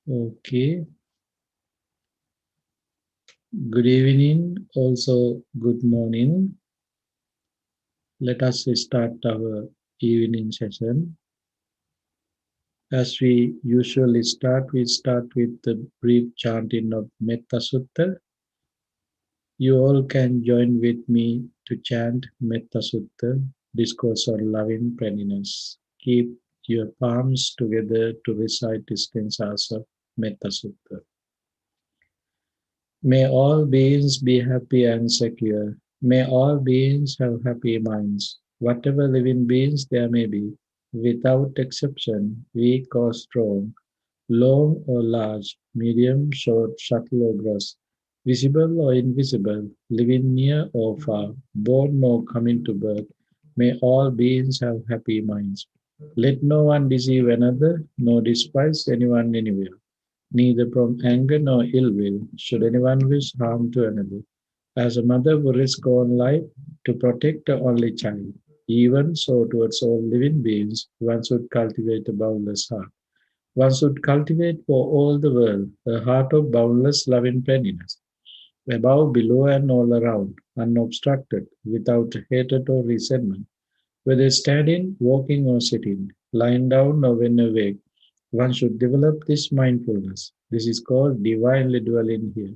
Okay. Good evening, also good morning. Let us start our evening session. As we usually start, we start with the brief chanting of Metta Sutta. You all can join with me to chant Metta Sutta, discourse on loving kindness. Keep your palms together to recite the stanzas of Metta Sutta. May all beings be happy and secure. May all beings have happy minds. Whatever living beings there may be, without exception, weak or strong, long or large, medium, short, subtle or gross, visible or invisible, living near or far, born or coming to birth, may all beings have happy minds. Let no one deceive another, nor despise anyone anywhere. Neither from anger nor ill will should anyone wish harm to another. As a mother would risk her own life to protect her only child, even so towards all living beings one should cultivate a boundless heart. One should cultivate for all the world a heart of boundless love and friendliness, above, below, and all around, unobstructed, without hatred or resentment. Whether standing, walking, or sitting, lying down, or when awake, one should develop this mindfulness. This is called divinely dwelling here,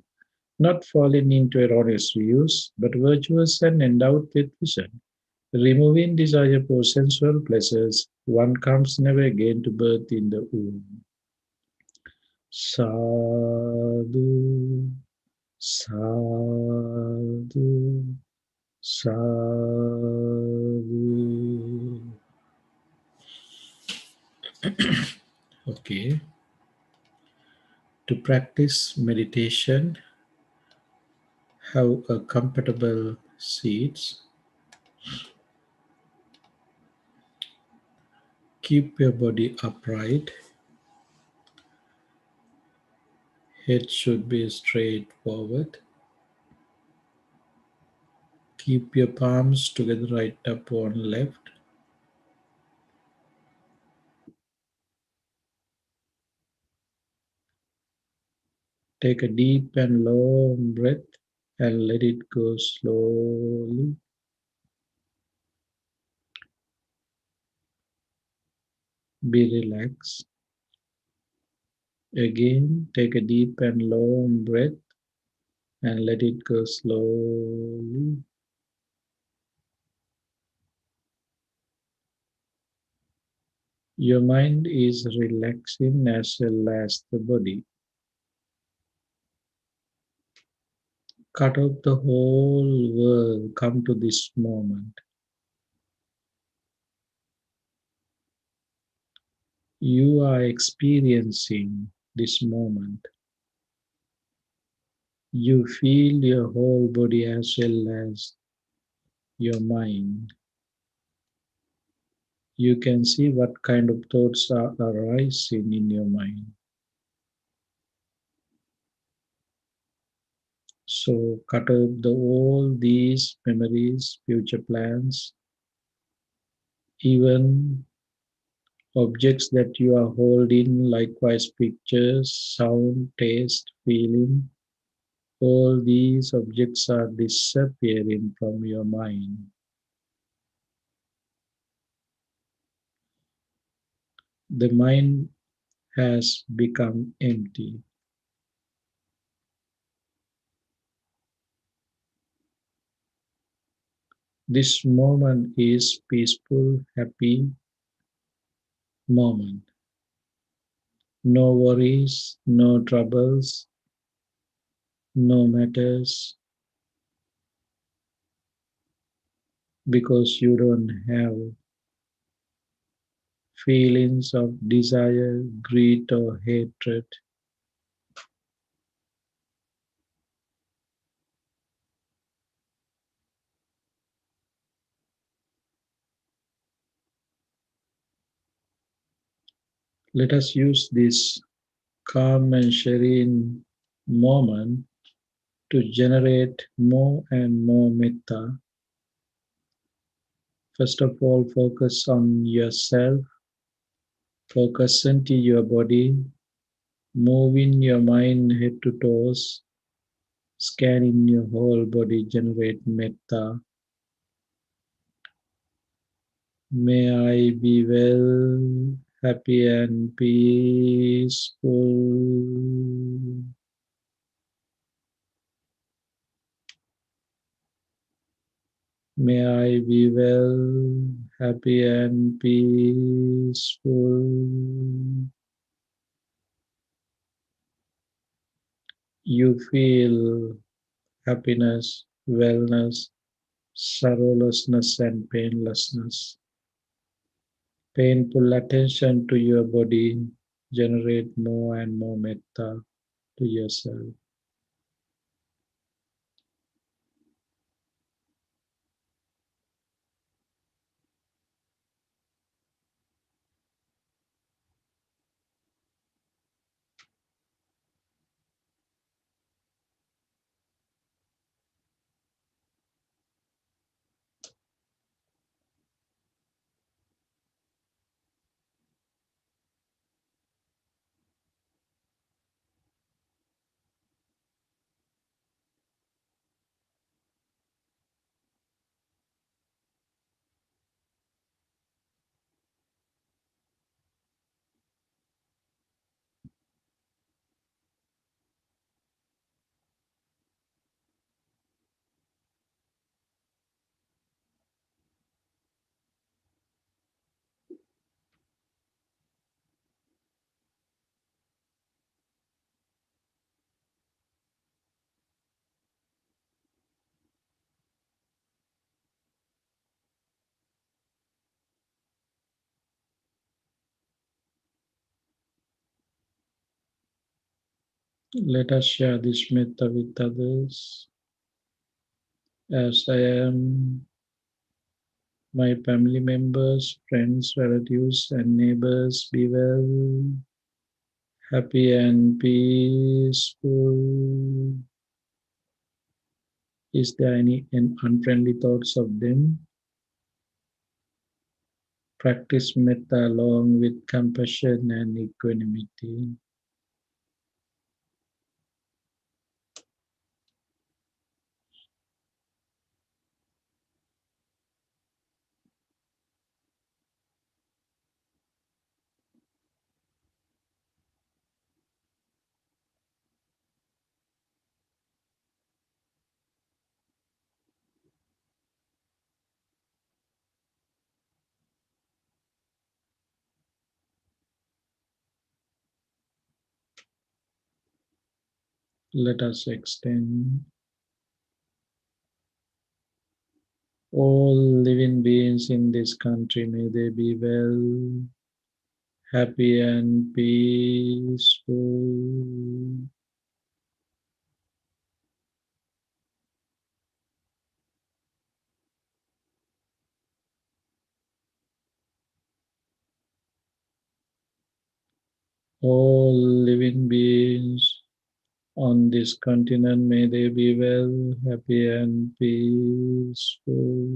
not falling into erroneous views, but virtuous and endowed with vision. Removing desire for sensual pleasures, one comes never again to birth in the womb. Sadhu, sadhu, sadhu. Okay. To practice meditation, have a comfortable seat. Keep your body upright. Head should be straight forward. Keep your palms together right up on left. Take a deep and long breath and let it go slowly. Be relaxed. Again, take a deep and long breath and let it go slowly. Your mind is relaxing as well as the body. Cut out the whole world, come to this moment. You are experiencing this moment. You feel your whole body as well as your mind. You can see what kind of thoughts are arising in your mind. So cut out all these memories, future plans, even objects that you are holding, likewise pictures, sound, taste, feeling. All these objects are disappearing from your mind. The mind has become empty. This moment is peaceful, happy moment. No worries, no troubles, no matters, because you don't have feelings of desire, greed, or hatred. Let us use this calm and serene moment to generate more and more metta First of all, focus on yourself, focus into your body, moving your mind head to toes, scanning your whole body, generate metta. May I be well, happy and peaceful. May I be well, happy and peaceful. You feel happiness, wellness, sorrowlessness, and painlessness. Painful attention to your body generate more and more metta to yourself. Let us share this metta with others. As I am, my family members, friends, relatives, and neighbors be well, happy and peaceful. Is there any unfriendly thoughts of them? Practice metta along with compassion and equanimity. Let us extend all living beings in this country, may they be well, happy and peaceful. All living beings on this continent, may they be well, happy and peaceful.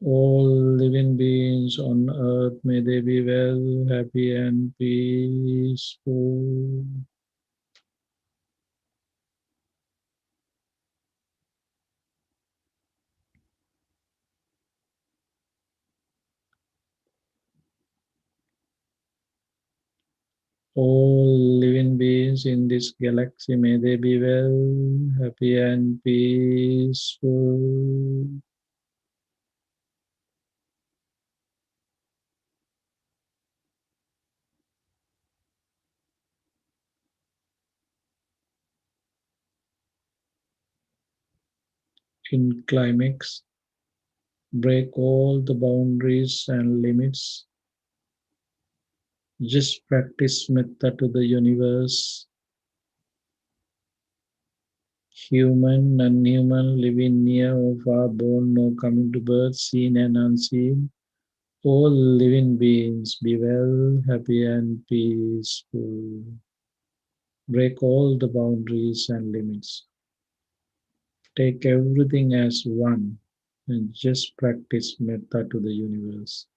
All living beings on earth, may they be well, happy and peaceful. All living beings in this galaxy, may they be well, happy and peaceful. In climax, break all the boundaries and limits. Just practice metta to the universe. Human, non-human, living near or far, born or coming to birth, seen and unseen, all living beings be well, happy and peaceful. Break all the boundaries and limits. Take everything as one and just practice metta to the universe.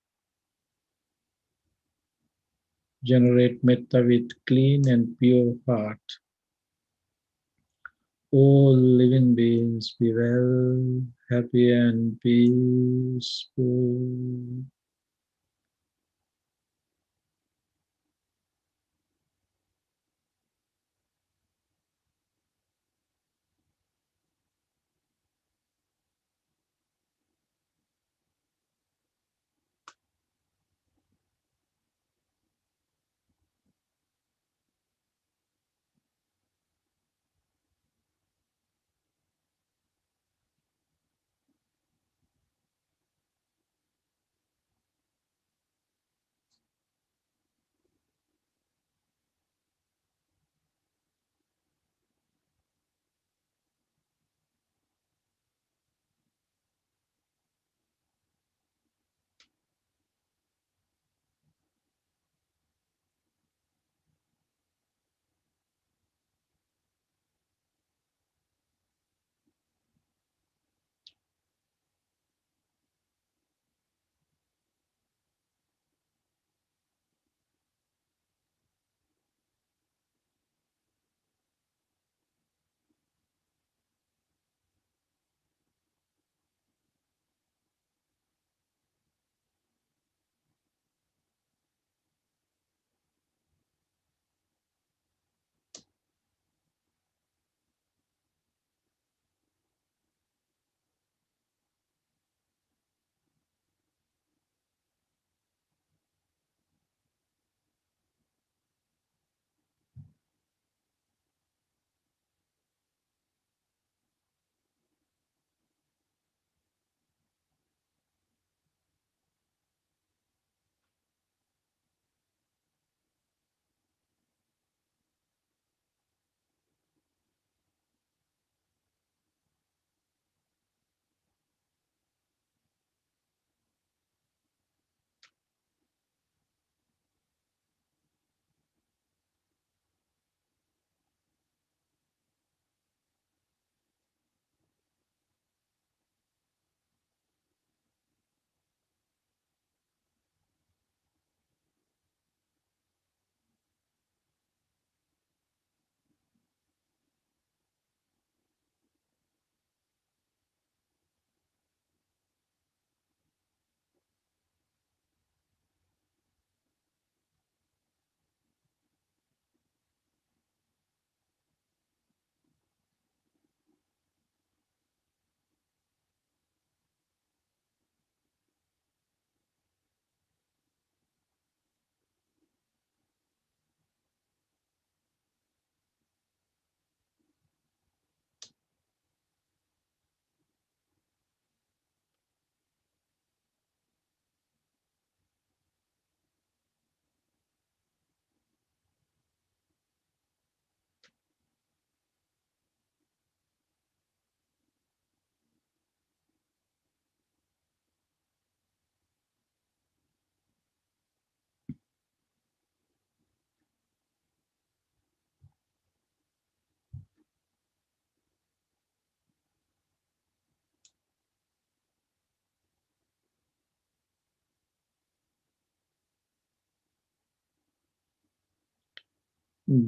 Generate metta with clean and pure heart. All living beings be well, happy and peaceful.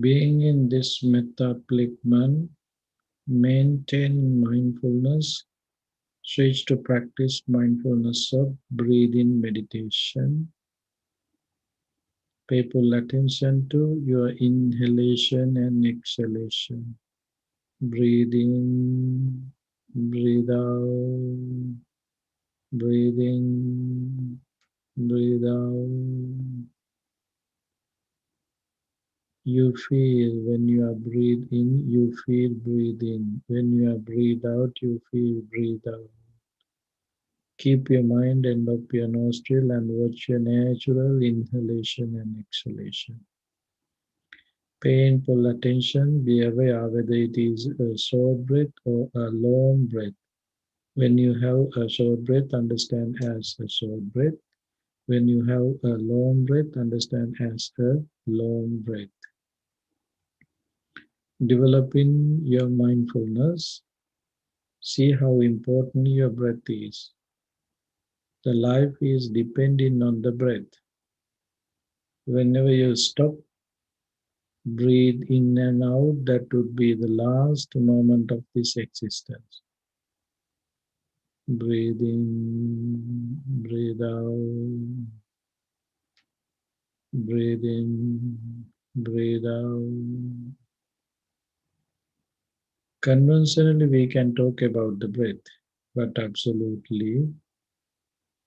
Being in this metta upliftment, maintain mindfulness, switch to practice mindfulness of breathing meditation. Pay full attention to your inhalation and exhalation. Breathe in, breathe out, breathe in, breathe out. You feel when you are breathe in, you feel breathe in. When you are breathe out, you feel breathe out. Keep your mind end up your nostril and watch your natural inhalation and exhalation. Painful attention, be aware whether it is a short breath or a long breath. When you have a short breath, understand as a short breath. When you have a long breath, understand as a long breath. Developing your mindfulness, see how important your breath is. The life is depending on the breath. Whenever you stop, breathe in and out, that would be the last moment of this existence. Breathe in, breathe out, breathe in, breathe out. Conventionally, we can talk about the breath, but absolutely,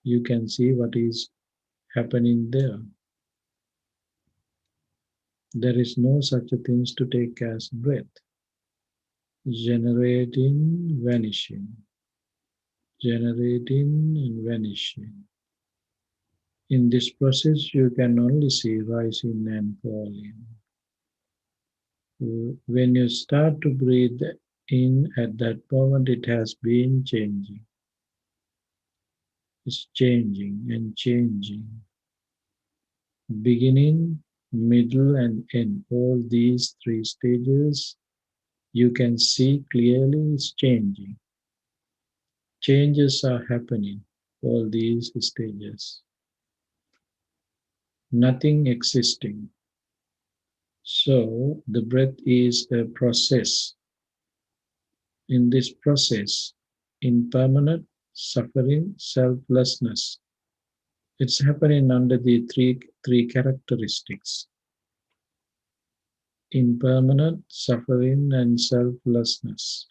you can see what is happening there. There is no such a thing to take as breath. Generating, vanishing, generating and vanishing. In this process, you can only see rising and falling. When you start to breathe in at that moment, it has been changing. It's changing and changing. Beginning, middle, and end. All these three stages you can see clearly is changing. Changes are happening, all these stages. Nothing existing. So the breath is a process. In this process, impermanent, suffering, selflessness. It's happening under the three characteristics. Impermanent, suffering, and selflessness.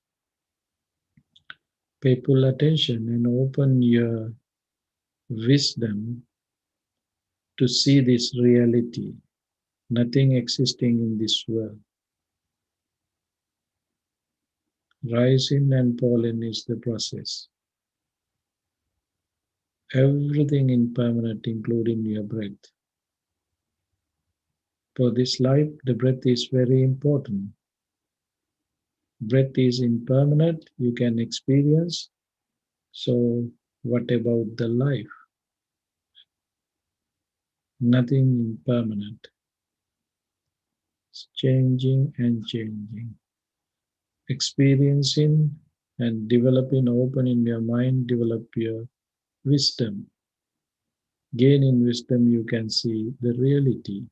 Pay full attention and open your wisdom to see this reality, nothing existing in this world. Rising and falling is the process. Everything impermanent, including your breath. For this life, the breath is very important. Breath is impermanent, you can experience. So, what about the life? Nothing impermanent. It's changing and changing. Experiencing and developing, open in your mind, develop your wisdom. Gain in wisdom, you can see the reality,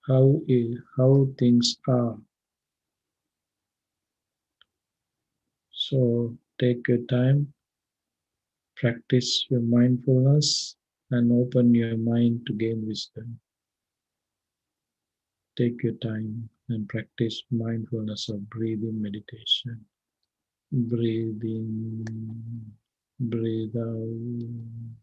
how things are. So take your time, practice your mindfulness, and open your mind to gain wisdom. Take your time and practice mindfulness of breathing meditation. Breathe in, breathe out.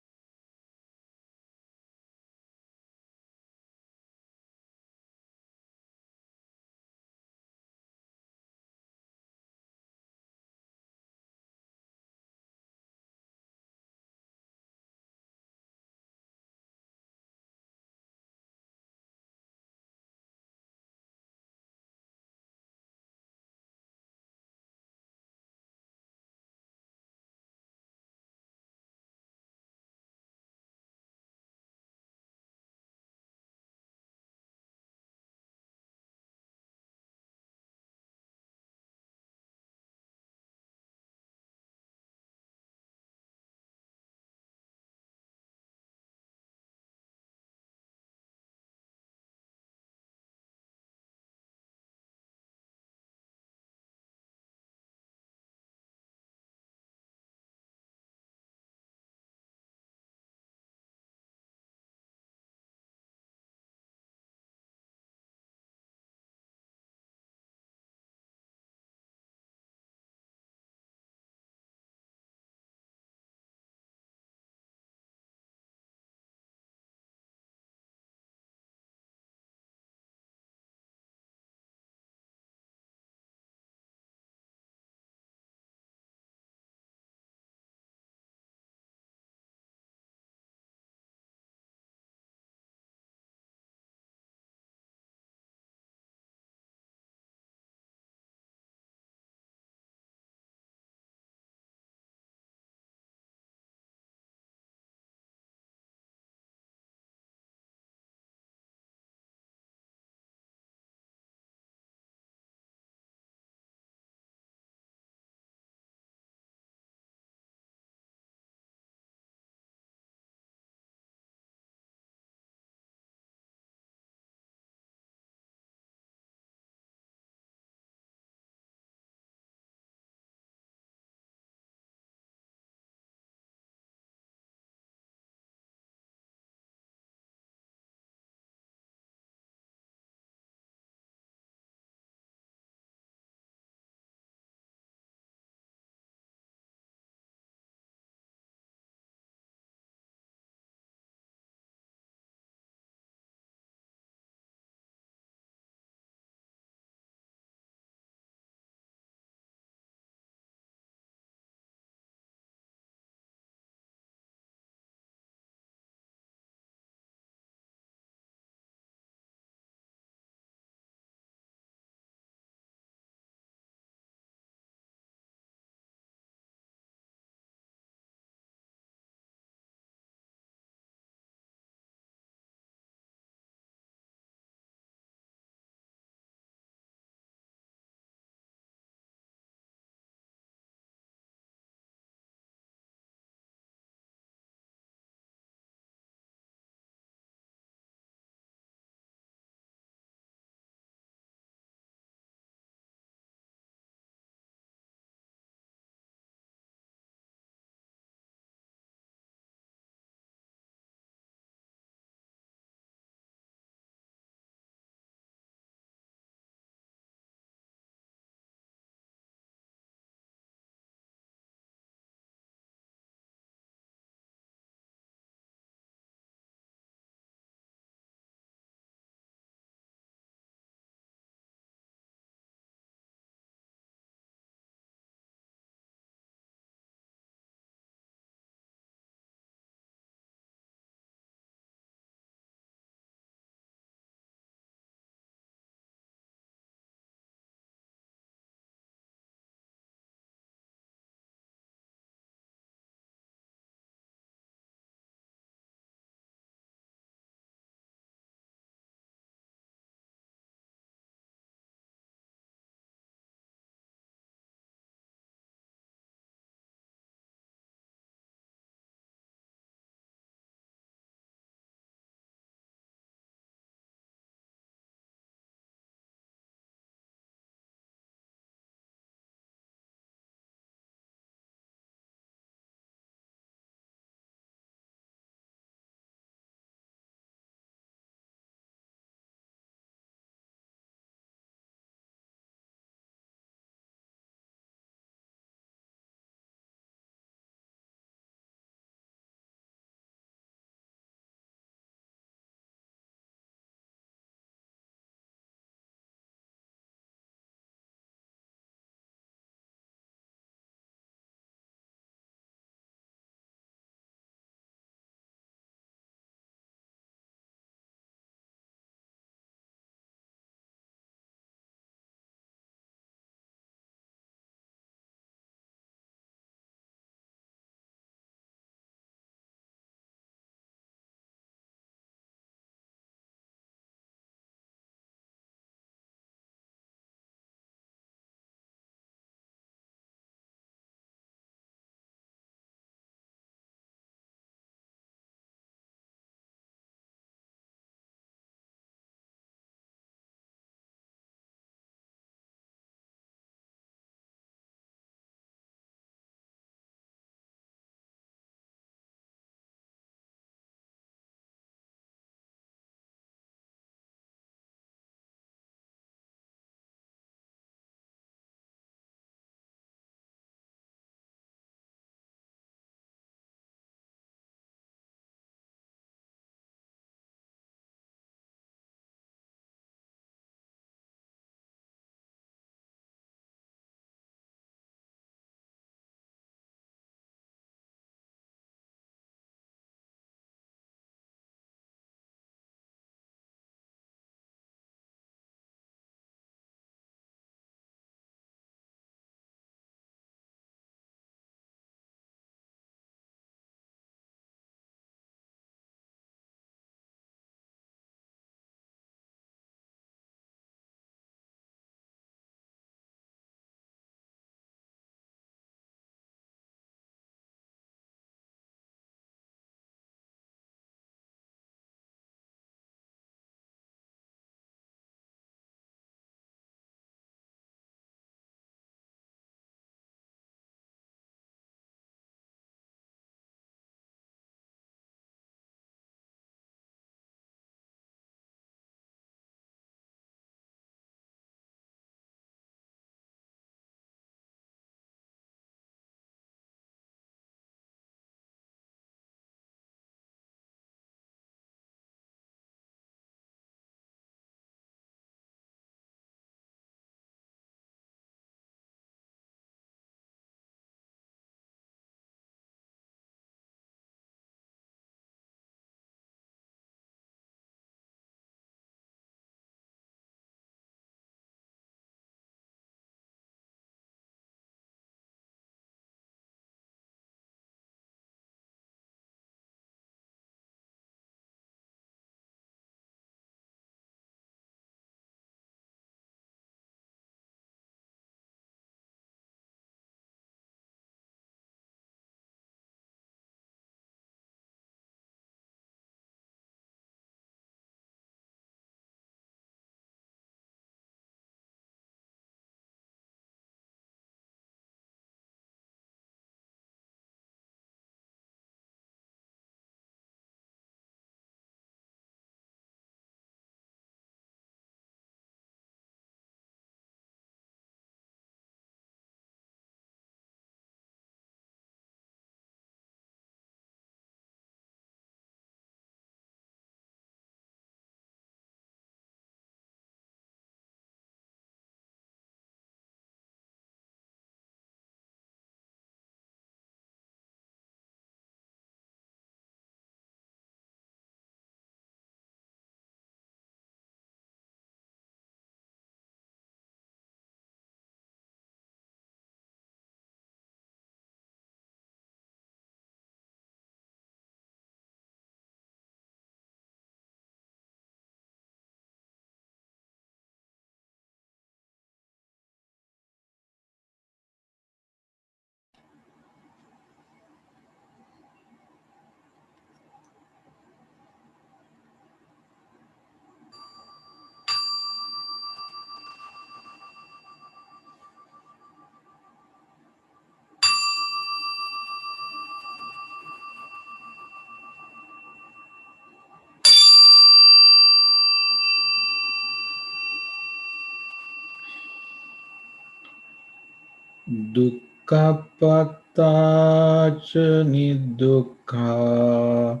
Dukkhapattacha nidukkha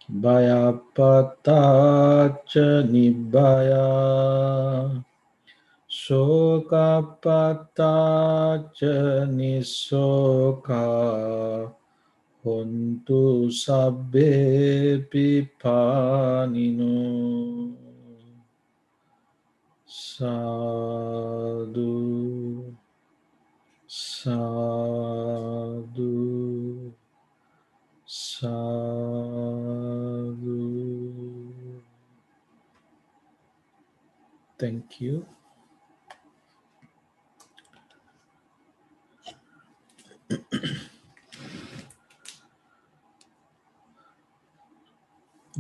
Bhayapattacha nibbaya Sokapattacha nisoka Hontu sabbe pipanino Sadhu Sadhu Sadhu. Thank you.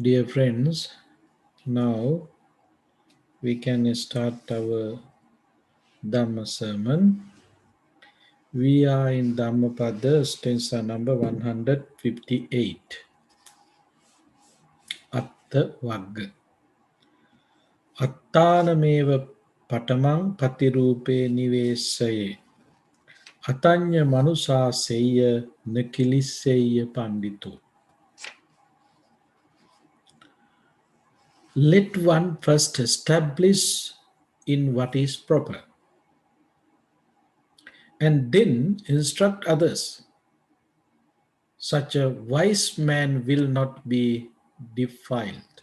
Dear friends, now we can start our Dharma Sermon. We are in Dhammapada, stanza number 158. Atta Vagga. Attanameva patamang patirupe nivesaye. Atanya manusa seya nakiliseya pandito. Let one first establish in what is proper, and then instruct others. Such a wise man will not be defiled.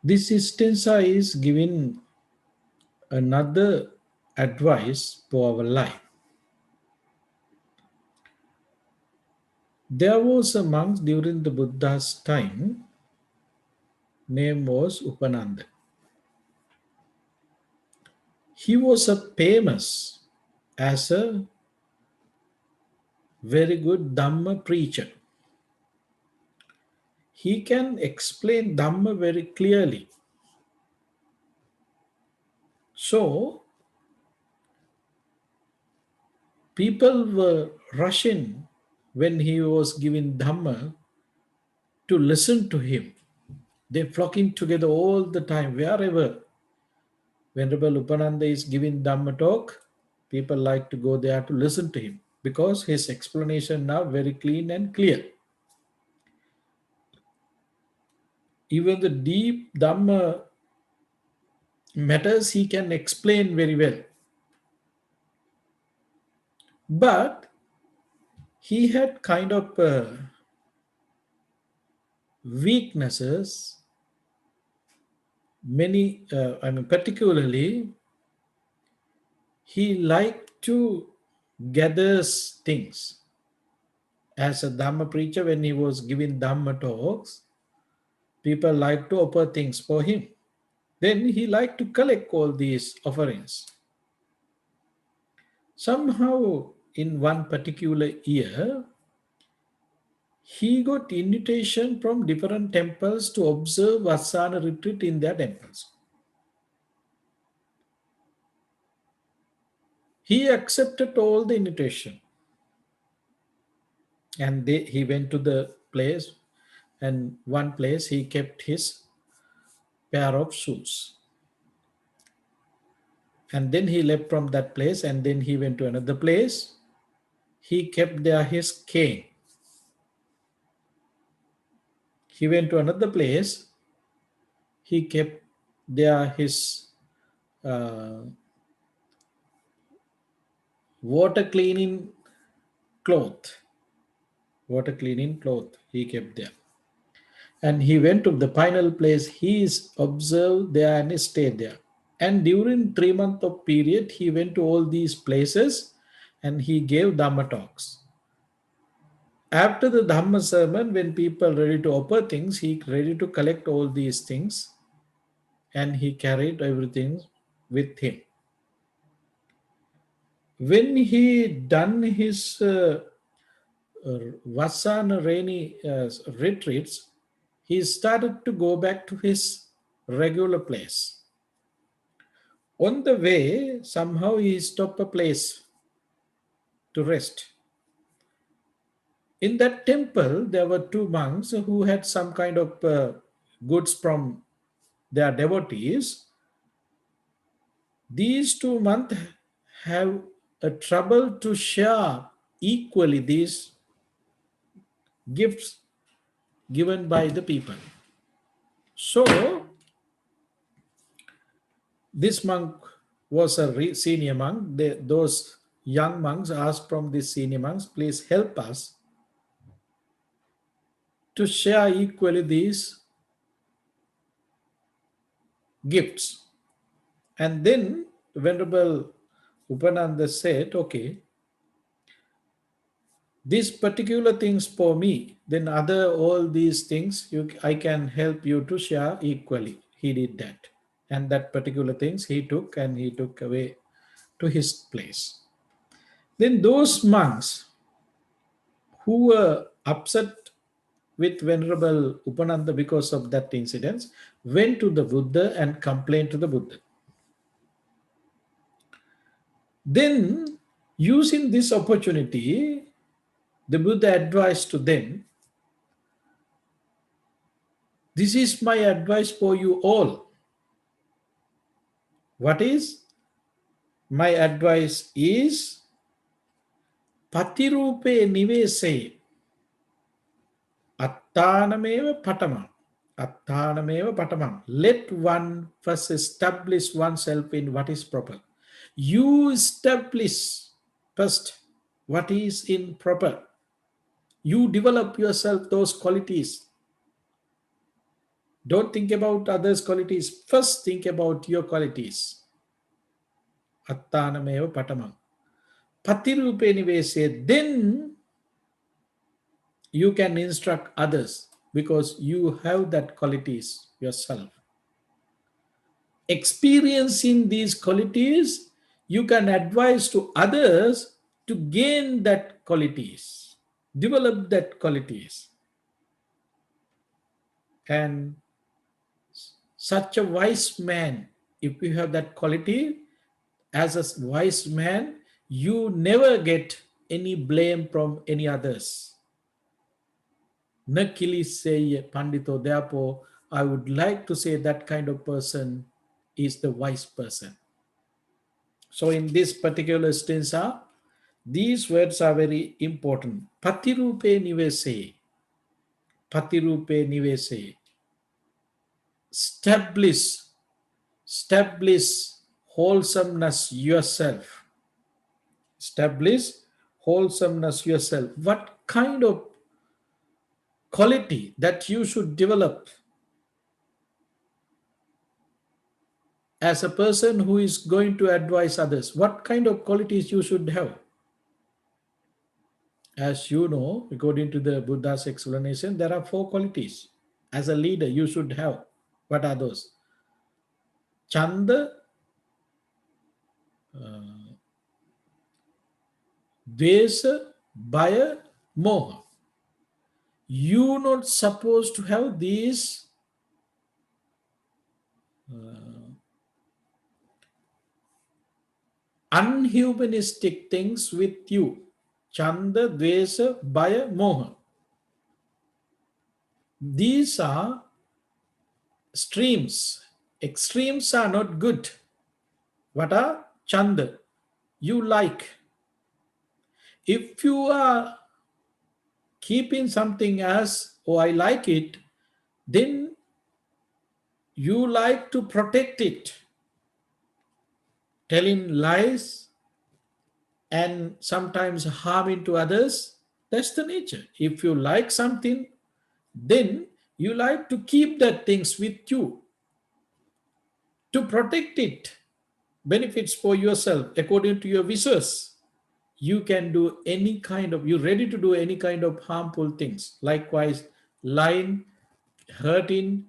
This stanza is giving another advice for our life. There was a monk during the Buddha's time, name was Upananda. He was a famous as a very good Dhamma preacher. He can explain Dhamma very clearly. So, people were rushing when he was giving Dhamma to listen to him. They flocking together all the time, wherever Venerable Upananda is giving Dhamma talk, people like to go there to listen to him because his explanation now very clean and clear. Even the deep Dhamma matters he can explain very well. But he had kind of weaknesses, many, particularly, he liked to gather things. As a Dhamma preacher, when he was giving Dhamma talks, people like to offer things for him. Then he liked to collect all these offerings. Somehow, in one particular year, he got invitation from different temples to observe Vasana retreat in their temples. He accepted all the invitation, and he went to the place, and one place he kept his pair of shoes. And then he left from that place, and then he went to another place. He kept there his cane. He went to another place. He kept there his uh, water cleaning cloth. Water cleaning cloth he kept there. And he went to the final place. He is observed there and he stayed there. And during 3 month of period, he went to all these places and he gave Dhamma talks. After the Dhamma sermon, when people ready to offer things, he ready to collect all these things and he carried everything with him. When he done his Vasana rainy retreats, he started to go back to his regular place. On the way, somehow he stopped a place to rest. In that temple, there were two monks who had some kind of goods from their devotees. These 2 months have a trouble to share equally these gifts given by the people. So this monk was a senior monk. Those young monks asked from these senior monks, please help us to share equally these gifts. And then Venerable Upananda said, okay, these particular things for me, then other all these things I can help you to share equally. He did that. And that particular things he took and he took away to his place. Then those monks who were upset with Venerable Upananda because of that incident went to the Buddha and complained to the Buddha. Then, using this opportunity, the Buddha advised to them, this is my advice for you all. What is? My advice is Patirupe Nivese Attanameva Patamam. Attanameva Patamam. Let one first establish oneself in what is proper. You establish first what is in proper. You develop yourself those qualities. Don't think about others' qualities. First think about your qualities. Attanameva Patamam. Patirupe Nivese. Then you can instruct others because you have that qualities yourself. Experiencing these qualities, you can advise to others to gain that qualities, develop that qualities. And such a wise man, if you have that quality, as a wise man, you never get any blame from any others. Nakili say Pandito, therefore, I would like to say that kind of person is the wise person. So in this particular stanza, these words are very important. Patirupe nivese. Patirupe nivese. Establish wholesomeness yourself. Establish wholesomeness yourself. What kind of quality that you should develop as a person who is going to advise others? What kind of qualities you should have? As you know, according to the Buddha's explanation, there are 4 qualities. As a leader, you should have. What are those? Chanda, Dvesa, Bhaya, Moha. You not supposed to have these unhumanistic things with you. Chanda, Dvesa, Bhaya, Moha. These are streams. Extremes are not good. What are Chanda? You like. If you are keeping something as, oh, I like it, then you like to protect it. Telling lies and sometimes harming to others, that's the nature. If you like something, then you like to keep that things with you to protect it. Benefits for yourself according to your wishes. You can do any kind of, you're ready to do any kind of harmful things. Likewise, lying, hurting,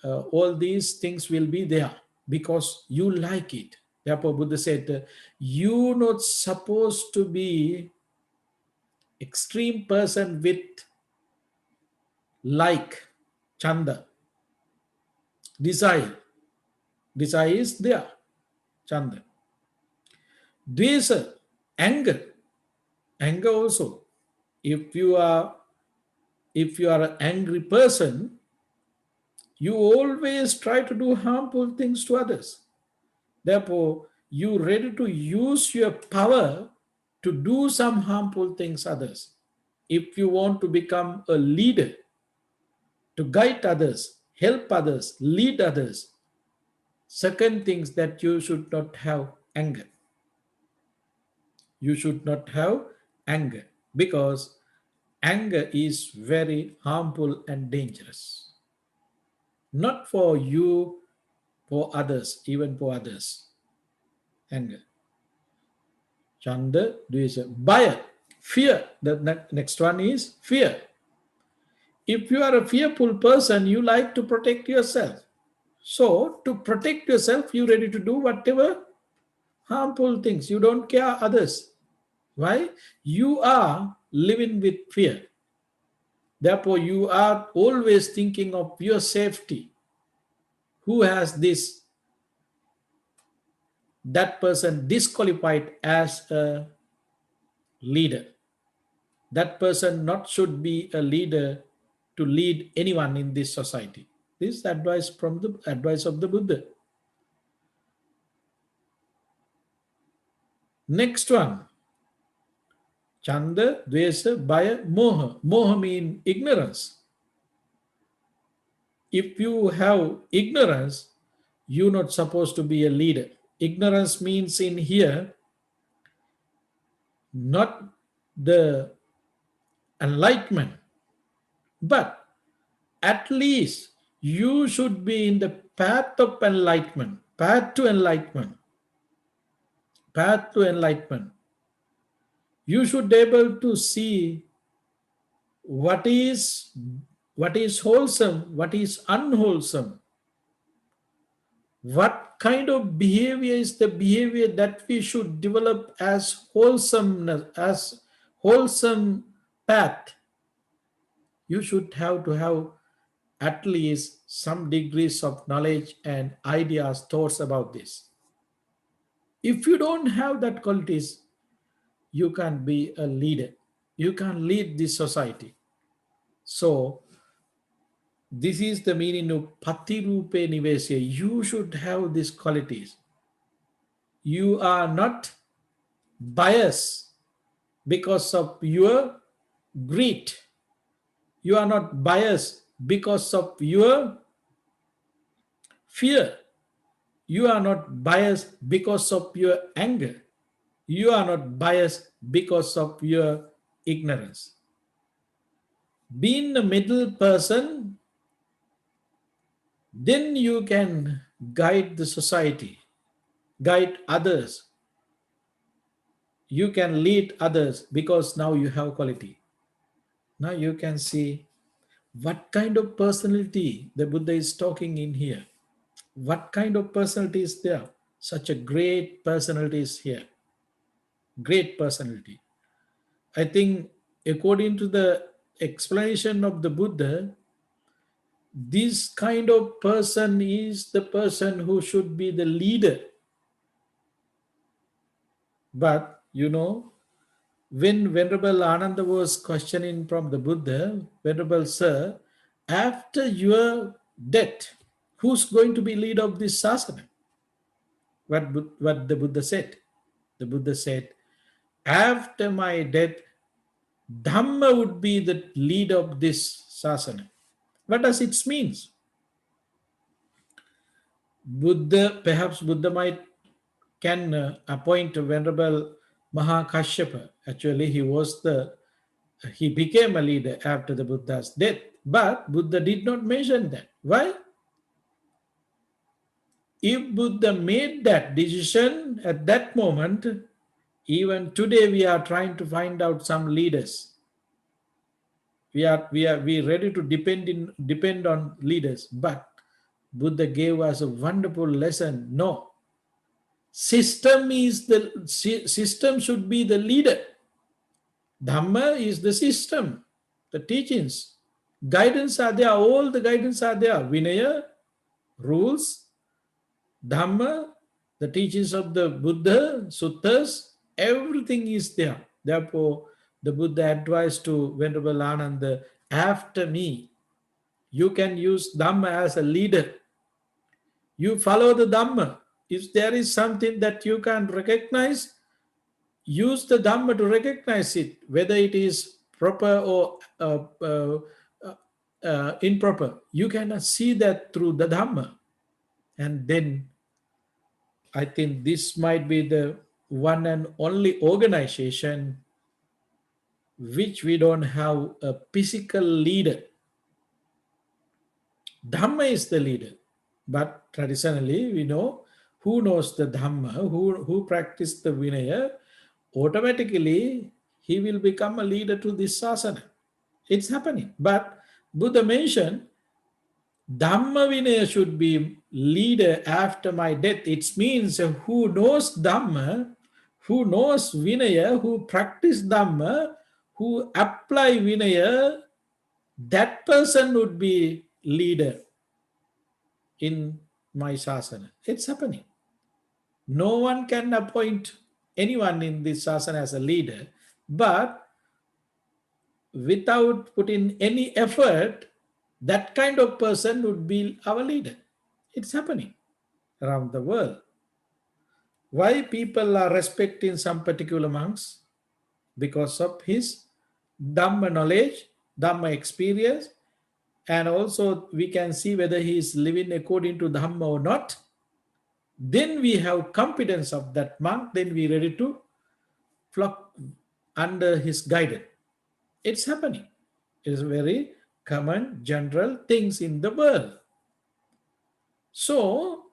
all these things will be there because you like it. Therefore, Buddha said, you not supposed to be extreme person with like, chanda, desire. Desire is there, chanda. Dvesa, anger. Anger also. If you are an angry person, you always try to do harmful things to others. Therefore, you ready to use your power to do some harmful things others. If you want to become a leader, to guide others, help others, lead others, second things that you should not have anger. You should not have anger because anger is very harmful and dangerous. Not for you, for others, even for others. Anger. Chanda, Dvesa. Bhaya, fear. The next one is fear. If you are a fearful person, you like to protect yourself. So, to protect yourself, you ready to do whatever harmful things. You don't care others. Why? You are living with fear. Therefore, you are always thinking of your safety. Who has this? That person disqualified as a leader. That person not should be a leader to lead anyone in this society. This is advice from the advice of the Buddha. Next one. Chanda, Dvesa, Bhaya, Moha. Moha means ignorance. If you have ignorance, you're not supposed to be a leader. Ignorance means in here not the enlightenment, but at least you should be in the path of enlightenment, path to enlightenment, path to enlightenment. You should be able to see what is wholesome, what is unwholesome. What kind of behavior is the behavior that we should develop as wholesomeness, as wholesome path? You should have to have at least some degrees of knowledge and ideas, thoughts about this. If you don't have that qualities, you can't be a leader. You can't lead this society. So this is the meaning of Patirupe Nivesya. You should have these qualities. You are not biased because of your greed. You are not biased because of your fear. You are not biased because of your anger. You are not biased because of your ignorance. Being a middle person, then you can guide the society, guide others. You can lead others because now you have quality. Now you can see what kind of personality the Buddha is talking in here. What kind of personality is there? Such a great personality is here. Great personality. I think according to the explanation of the Buddha, this kind of person is the person who should be the leader. But when Venerable Ananda was questioning from the Buddha, Venerable Sir, after your death, who's going to be leader of this sasana? What the Buddha said? The Buddha said, after my death, Dhamma would be the leader of this sasana. What does it mean? Perhaps Buddha can appoint Venerable Mahakashyapa. Actually, he became a leader after the Buddha's death. But Buddha did not mention that. Why? If Buddha made that decision at that moment, even today we are trying to find out some leaders. We are ready to depend on leaders, but Buddha gave us a wonderful lesson. No, system should be the leader. Dhamma is the system, the teachings. Guidance are there, all the guidance are there. Vinaya, rules, Dhamma, the teachings of the Buddha, suttas, everything is there. Therefore, the Buddha advised to Venerable Ananda, after me, you can use Dhamma as a leader. You follow the Dhamma. If there is something that you can recognize, use the Dhamma to recognize it, whether it is proper or improper. You can see that through the Dhamma. And then I think this might be the one and only organization which we don't have a physical leader. Dhamma is the leader. But traditionally, we know who knows the Dhamma, who practice the Vinaya, automatically he will become a leader to this sasana. It's happening. But Buddha mentioned Dhamma Vinaya should be leader after my death. It means who knows Dhamma, who knows Vinaya, who practice Dhamma, who apply Vinaya, that person would be leader in my sasana. It's happening. No one can appoint anyone in this sasana as a leader, but without putting any effort, that kind of person would be our leader. It's happening around the world. Why people are respecting some particular monks? Because of his Dhamma knowledge, Dhamma experience, and also we can see whether he is living according to Dhamma or not. Then we have confidence of that monk, then we ready to flock under his guidance. It's happening. It is very common, general things in the world. So,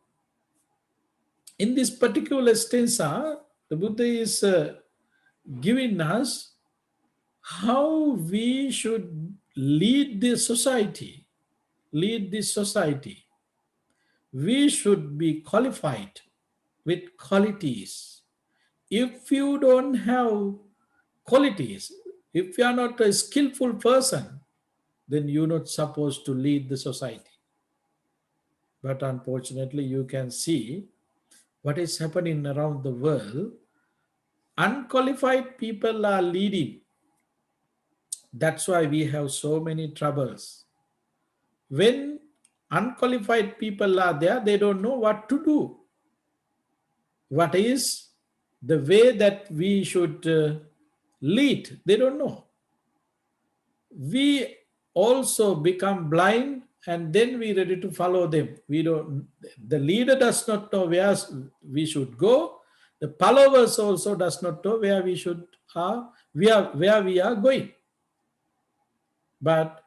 in this particular stanza, the Buddha is giving us how we should lead this society. Lead this society. We should be qualified with qualities. If you don't have qualities, if you are not a skillful person, then you're not supposed to lead the society. But unfortunately, you can see what is happening around the world. Unqualified people are leading. That's why we have so many troubles. When unqualified people are there, they don't know what to do. What is the way that we should lead? They don't know. We also become blind and then we ready to follow them. The leader does not know where we should go. The followers also does not know where we should where we are going. But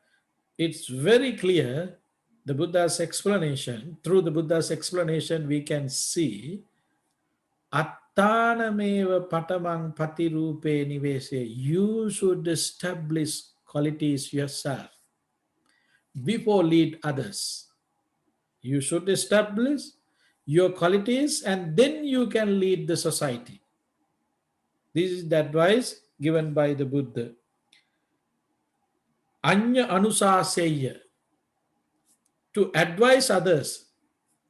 it's very clear the Buddha's explanation. Through the Buddha's explanation, we can see Attanameva patamang patirupe nivese. You should establish qualities yourself before lead others. You should establish your qualities and then you can lead the society. This is the advice given by the Buddha. Anya anusaseya. To advise others,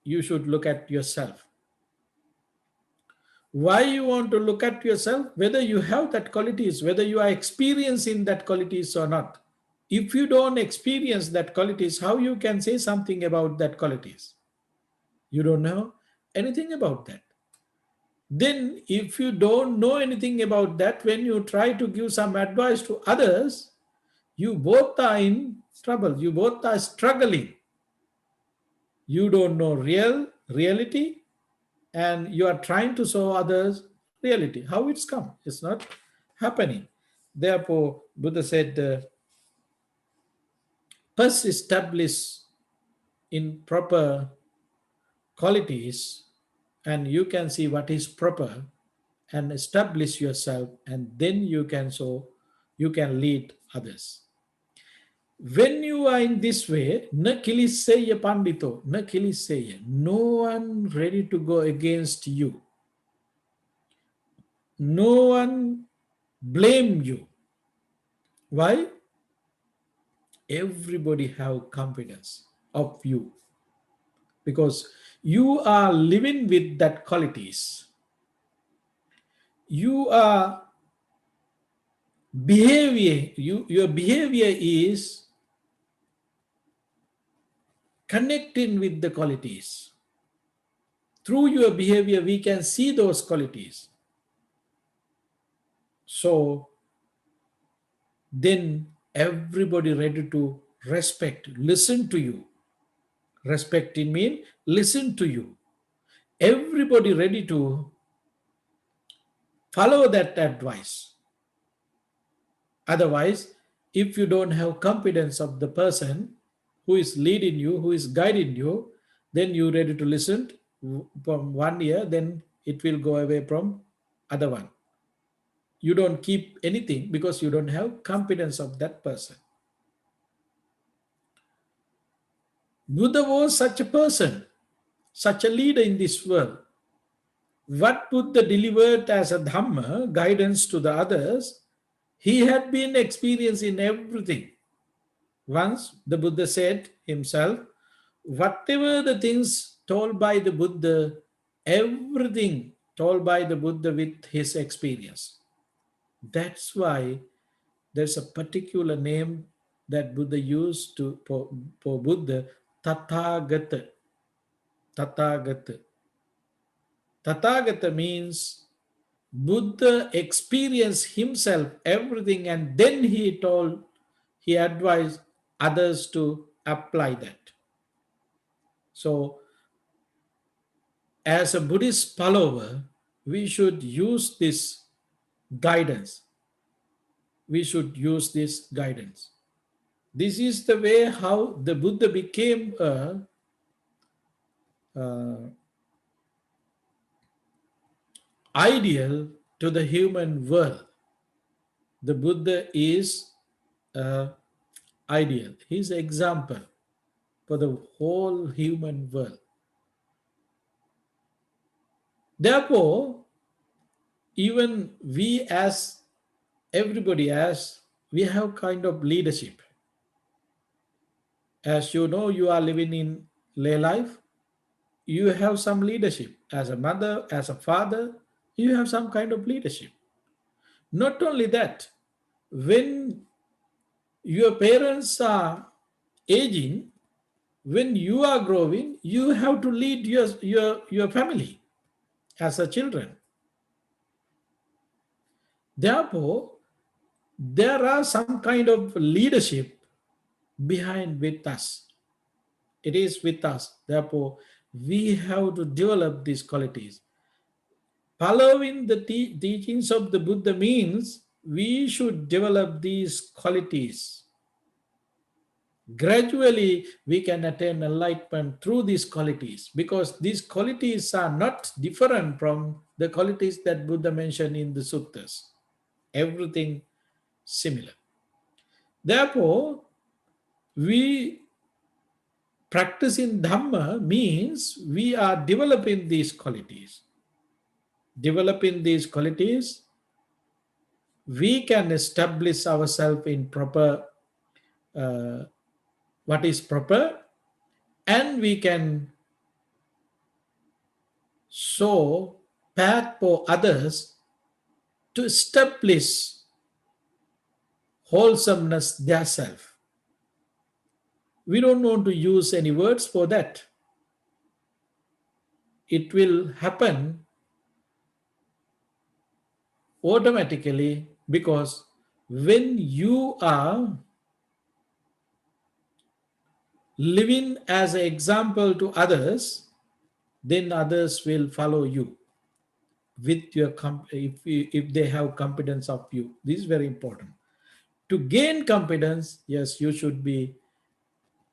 you should look at yourself. Why you want to look at yourself? Whether you have that qualities, whether you are experiencing that qualities or not. If you don't experience that qualities, how you can say something about that qualities? You don't know anything about that. Then if you don't know anything about that, when you try to give some advice to others, you both are in trouble. You both are struggling. You don't know reality, and you are trying to show others reality. How it's come? It's not happening. Therefore, Buddha said, first establish in proper qualities, and you can see what is proper, and establish yourself, and then you can lead others. When you are in this way, na kiliseya pandito, na kiliseya, no one ready to go against you. No one blame you. Why? Everybody have confidence of you because you are living with that qualities. You are your behavior is connecting with the qualities. Through your behavior, we can see those qualities. So then everybody ready to respect, listen to you. Respecting mean listen to you. Everybody ready to follow that advice. Otherwise, if you don't have confidence of the person who is leading you, who is guiding you, then you ready to listen from one ear, then it will go away from other one. You don't keep anything because you don't have confidence of that person. Buddha was such a person, such a leader in this world. What Buddha delivered as a Dhamma, guidance to the others, he had been experienced in everything. Once the Buddha said himself, whatever the things told by the Buddha, everything told by the Buddha with his experience. That's why there's a particular name that Buddha used for Buddha, Tathagata. Tathagata. Tathagata means Buddha experienced himself everything and then he advised others to apply that. So, as a Buddhist follower, we should use this guidance. We should use this guidance. This is the way how the Buddha became a uh, ideal to the human world. The Buddha is ideal. He's an example for the whole human world. Therefore, even we as everybody as we have kind of leadership. As you know, you are living in lay life, you have some leadership. As a mother, as a father, you have some kind of leadership. Not only that, when your parents are aging, when you are growing, you have to lead your family as a children. Therefore, there are some kind of leadership behind with us. It is with us. Therefore, we have to develop these qualities. Following the teachings of the Buddha means we should develop these qualities. Gradually, we can attain enlightenment through these qualities because these qualities are not different from the qualities that Buddha mentioned in the suttas. Everything similar. Therefore, we practicing Dhamma means we are developing these qualities. Developing these qualities, we can establish ourselves in proper, what is proper, and we can show path for others to establish wholesomeness theirself. We don't want to use any words for that. It will happen automatically because when you are living as an example to others, then others will follow you with your if they have confidence of you. This is very important. To gain confidence, yes, you should be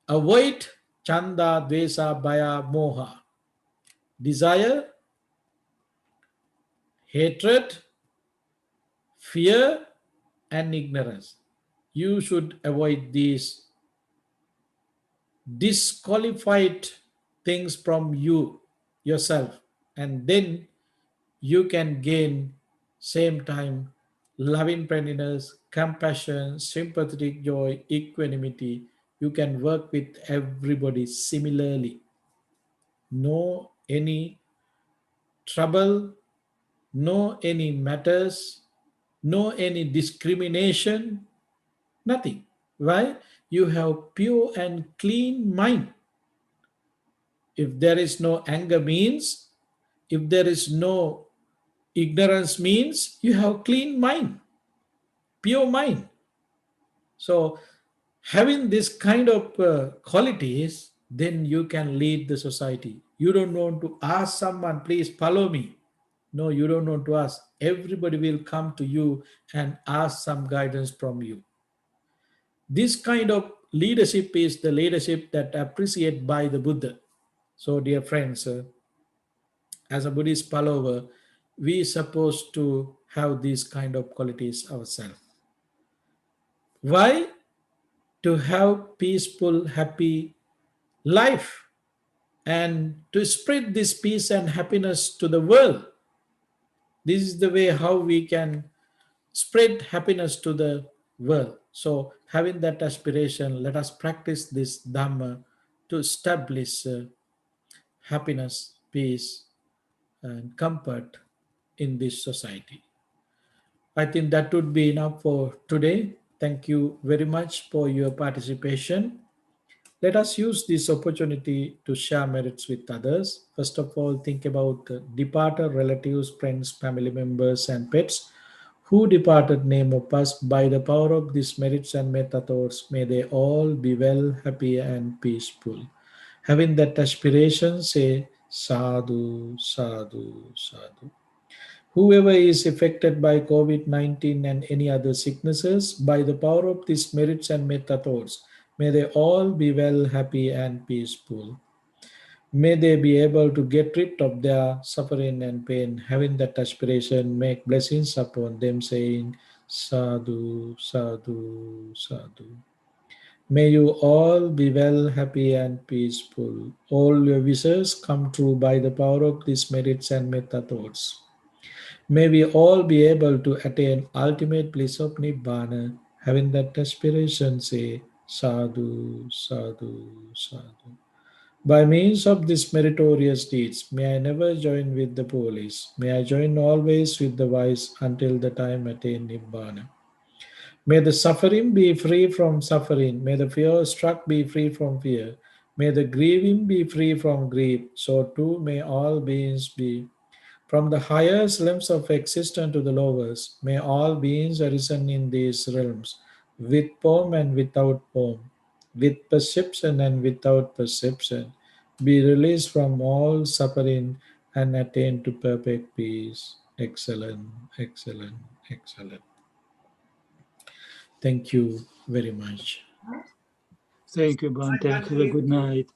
avoid chanda, dvesa, bhaya, moha, desire, hatred, fear, and ignorance. You should avoid these disqualified things from yourself, and then you can gain same time loving kindness, compassion, sympathetic joy, equanimity. You can work with everybody similarly. No any trouble, no any matters, no any discrimination, nothing. Why? You have pure and clean mind. If there is no anger means If there is no ignorance, means you have clean mind, pure mind. So having this kind of qualities, then you can lead the society. You don't want to ask someone, please follow me. No, you don't want to ask. Everybody will come to you and ask some guidance from you. This kind of leadership is the leadership that appreciated by the Buddha. So dear friends, as a Buddhist follower, we supposed to have these kind of qualities ourselves. Why? To have peaceful, happy life and to spread this peace and happiness to the world. This is the way how we can spread happiness to the world. So, having that aspiration, let us practice this Dhamma to establish happiness, peace, and comfort in this society. I think that would be enough for today. Thank you very much for your participation. Let us use this opportunity to share merits with others. First of all, think about departed relatives, friends, family members, and pets who departed name of us by the power of these merits and metta thoughts. May they all be well, happy, and peaceful. Having that aspiration, say sadhu, sadhu, sadhu. Whoever is affected by COVID 19 and any other sicknesses, by the power of these merits and metta thoughts, may they all be well, happy, and peaceful. May they be able to get rid of their suffering and pain, having that aspiration, make blessings upon them, saying, Sadhu, Sadhu, Sadhu. May you all be well, happy, and peaceful. All your wishes come true by the power of these merits and metta thoughts. May we all be able to attain ultimate bliss of Nibbana, having that aspiration, say, Sadhu, Sadhu, Sadhu. By means of these meritorious deeds, may I never join with the police. May I join always with the wise until the time attain Nibbana. May the suffering be free from suffering. May the fear struck be free from fear. May the grieving be free from grief. So too may all beings be. From the highest realms of existence to the lowest, may all beings arisen in these realms, with form and without form, with perception and without perception, be released from all suffering and attain to perfect peace. Excellent, excellent, excellent. Thank you very much. Thank you, Bante. Have a good night.